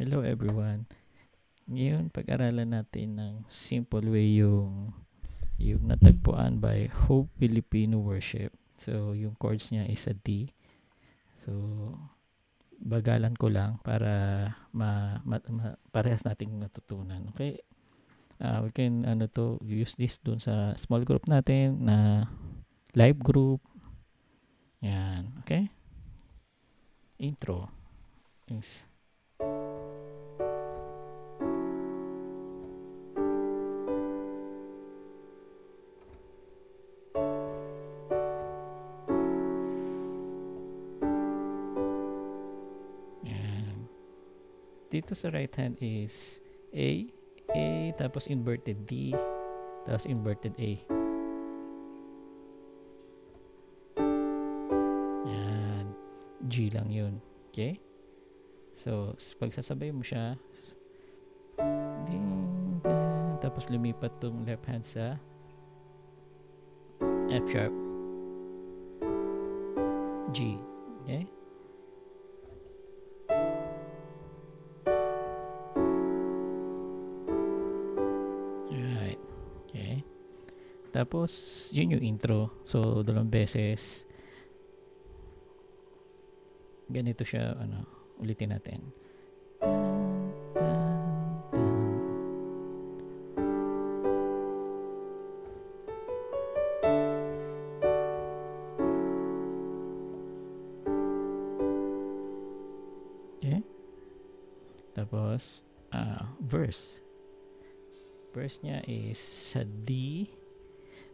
Hello everyone. Ngayon pag-aralan natin ng simple way yung Natagpuan by Hope Filipino Worship. So yung chords niya is a D. So bagalan ko lang para parehas nating matutunan. Okay? We can use this dun sa small group natin na live group. Yan. Okay? Intro is dito sa right hand is A, tapos inverted D, tapos inverted A. Yan. G lang yun. Okay? So, pag sasabay mo siya, ding, ding, tapos lumipat tong left hand sa F sharp, G. Okay? Right. Okay. Tapos, yun yung intro. So, 2 beses. Ganito siya, ulitin natin. Dun, dun, dun. Okay? Tapos, verse. Verse niya is sa D,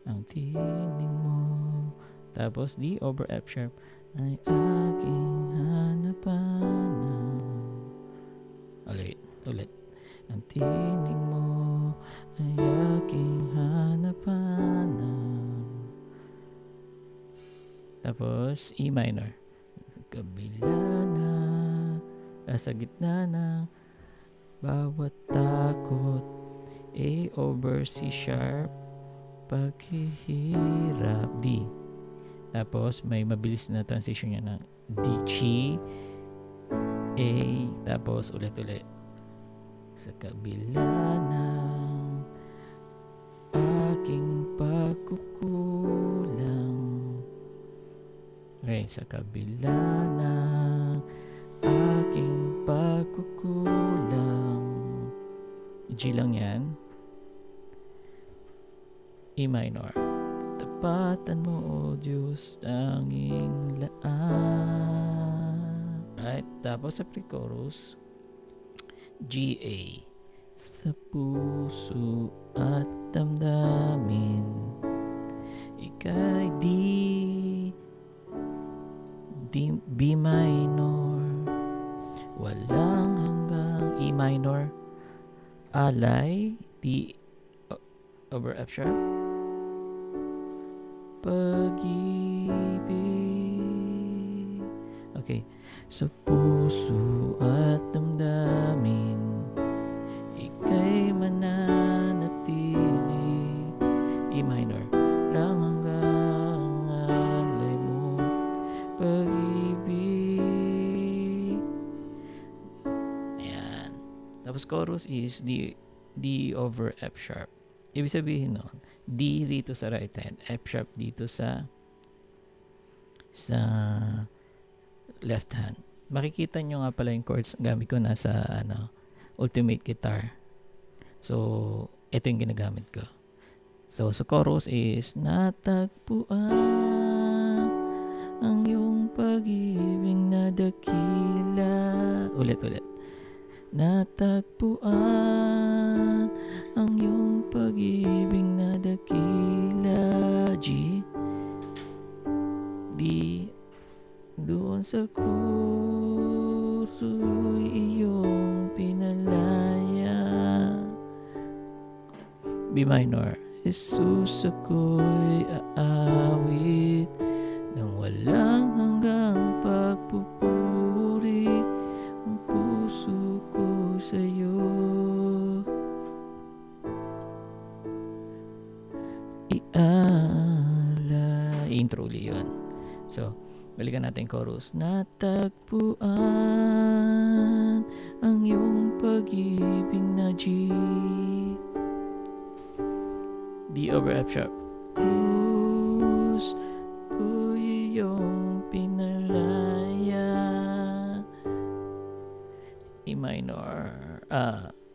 ang tinig mo. Tapos D over F sharp ay aking hanapan. Ulit. Ang tinig mo ay aking hanapan. Tapos E minor. Kabila na, sa gitna ng bawat takot. A over C sharp, paghihirap, D. Tapos may mabilis na transition niya ng D, G, A, tapos ulit-ulit. Sa kabila ng aking pagkukulang. Okay, sa kabila ng aking pagkukulang. G lang yan. E minor. Tapatan mo, O Diyos, tanging laan. Right? Tapos sa pre-chorus, G-A. Sa puso at damdamin, ika'y B minor. Walang hanggang E minor. Alay, D over F sharp. Pag-ibig. Okay. Sa puso at damdamin, ika'y mananatili. E minor. Lang hanggang alay mo, pag-ibig. Ayan. Tapos chorus is D over F sharp. Ibig sabihin nun, D dito sa right hand, F sharp dito sa left hand. Makikita nyo nga pala yung chords gamit ko nasa Ultimate Guitar. So, ito yung ginagamit ko. So, sa chorus is natagpuan ang iyong pag-ibig na dakila. Ulit. Natagpuan ang iyong pag-ibig na dakila. G, D, doon sa krus iyong pinalaya. B minor. Jesus, ako'y aawit ng walang hanggang pagpupuri. Ang puso ko sa'yo iala. Intro ulit yun. So, balikan natin chorus. Natagpuan ang iyong pag-ibig na G. D over F sharp. Cruz ko iyong pinalaya. E minor.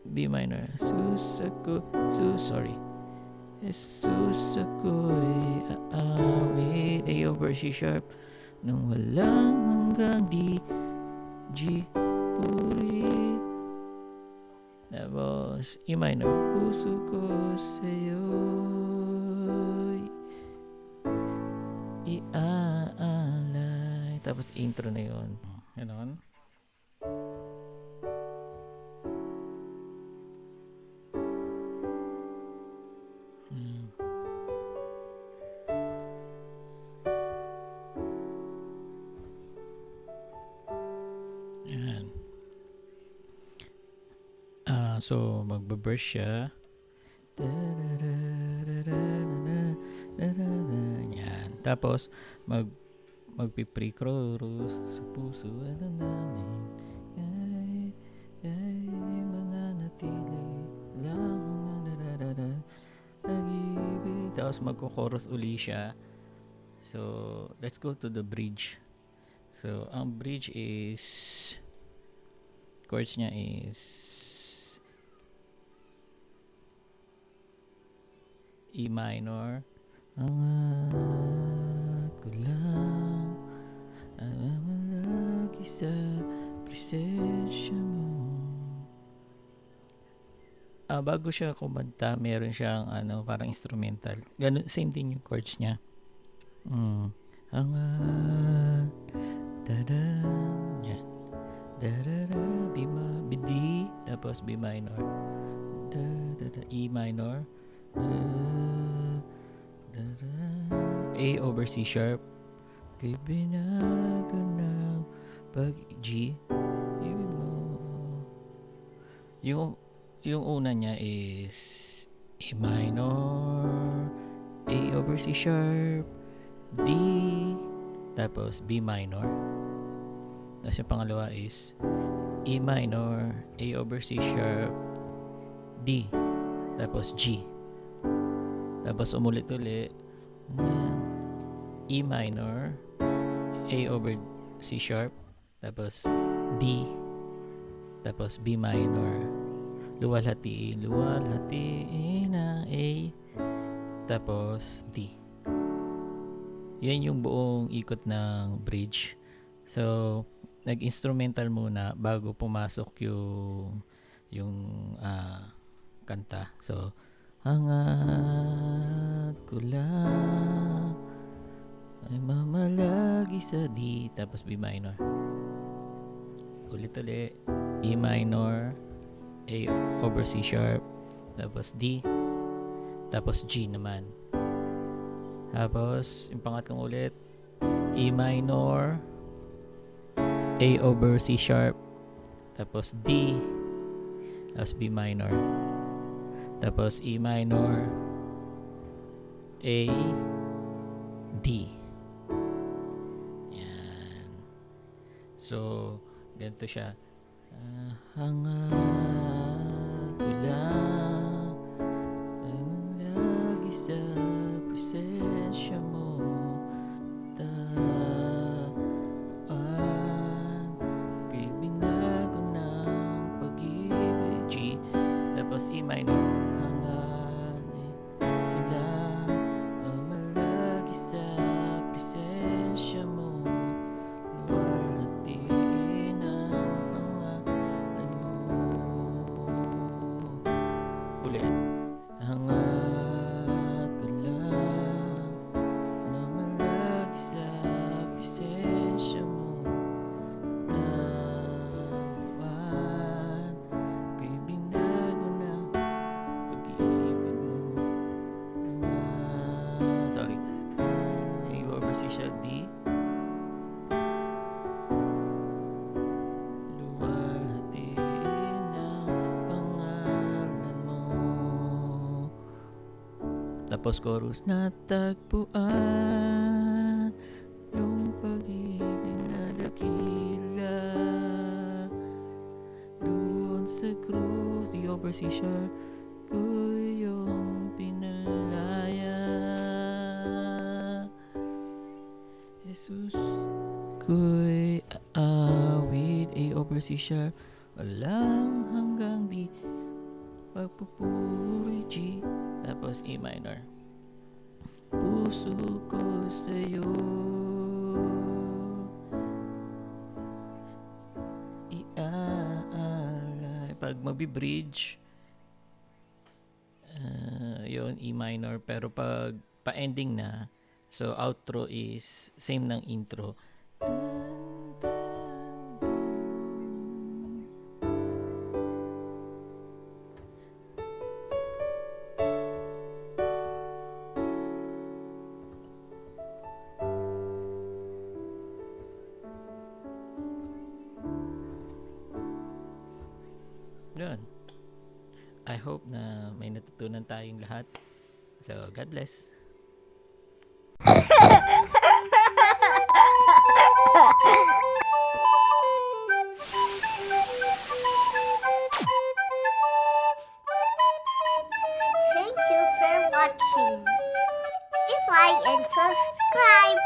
B minor. Jesus ako'y aawit. A over C sharp. Nung walang hanggang D. G. Puri. Tapos E minor. Puso ko sa'yo'y iaalay. Tapos intro na yun. Ganon. Yan. So magbe-burst siya. Yan. Tapos magpi-pre-chorus sa puso at ang namin ay mananatili lang nag-ibig. Tapos magko-chorus uli siya. So let's go to the bridge. So ang bridge is chords niya is E minor. Angat ko lang ang lagi sa presensya mo. Bago siya kumanta, meron siyang parang instrumental. Ganun, same din yung chords niya. Angat tada yan. Da-da-da, B D, tapos B minor. Da-da-da, E minor. A over C sharp. Kay binago ng pag G. Ibig mo. Yung una niya is E minor, A over C sharp, D, tapos B minor. Tapos yung pangalawa is E minor, A over C sharp, D, tapos G. Tapos umulit-ulit. E minor, A over C sharp, tapos D, tapos B minor. Luwalhatiin na A, tapos D. Yan yung buong ikot ng bridge. So, nag-instrumental muna bago pumasok yung kanta. So, hangat ko lang ay mamalagi sa D, tapos B minor. Ulit-ulit. E minor, A over C sharp, tapos D, tapos G naman. Tapos, yung pangatlong ulit, E minor, A over C sharp, tapos D, tapos B minor. Tapos E minor, A, D. Yan. So, ganito siya. Hangat ko lang ang lagi sa presensya mo. Taan kay binago ng pag-ibig. G. Tapos E minor. Tapos chorus, natagpuan yung pag-ibig na dakila cruz, the overseas siya ko yung pinalaya. Jesus ko'y aawit, A overseas siya, walang hanggang di pagpupuri G, tapos A minor. Puso ko sa'yo iaalay. Pag magbibridge, yun, E minor. Pero pag pa-ending na, so outro is same ng intro. Yun. I hope na may natutunan tayong lahat. So, God bless. Thank you for watching. Please like and subscribe.